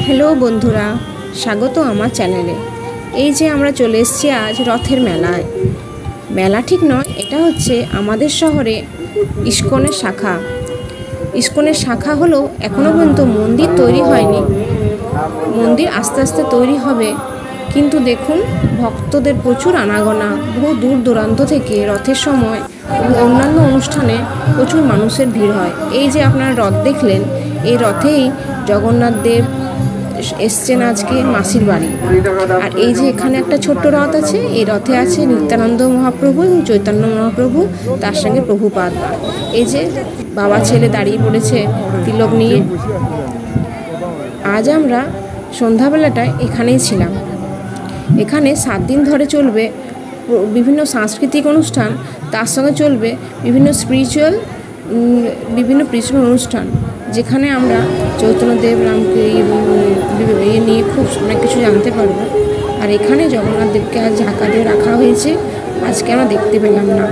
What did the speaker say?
Hello বন্ধুরা, স্বাগত আমার চ্যানেলে। এই যে আমরা চলে এসেছি আজ রথের মেলায়। মেলা ঠিক নয়, এটা হচ্ছে আমাদের শহরে ইস্কনের শাখা। ইস্কনের শাখা হলো এখনও পর্যন্ত মন্দির তৈরি হয়নি। মন্দির আস্তে আস্তে তৈরি হবে, কিন্তু দেখুন ভক্তদের প্রচুর আনাগোনা। বহু দূর দূরান্ত থেকে রথের সময় অন্যান্য অনুষ্ঠানে প্রচুর মানুষের ভিড় হয়। এই যে আপনারা রথ দেখলেন, এই রথেই জগন্নাথ দেব এসছেন আজকে মাসির বাড়ি। আর এই যে এখানে একটা ছোট্ট রথ আছে, এই রথে আছে নিত্যানন্দ মহাপ্রভু এবং চৈতন্য মহাপ্রভু, তার সঙ্গে প্রভুপাদ। এই যে বাবা ছেলে দাঁড়িয়ে পড়েছে তিলক নিয়ে। আজ আমরা সন্ধ্যাবেলাটায় এখানেই ছিলাম। এখানে 7 দিন ধরে চলবে বিভিন্ন সাংস্কৃতিক অনুষ্ঠান, তার সঙ্গে চলবে বিভিন্ন স্পিরিচুয়াল অনুষ্ঠান, যেখানে আমরা চৈতন্যদেব রামকে নিয়ে খুব অনেক কিছু জানতে পারবো। আর এখানে জগন্নাথ দেবকে আজ ঢাকা দিয়ে রাখা হয়েছে, আজকে আমরা দেখতে পেলাম না।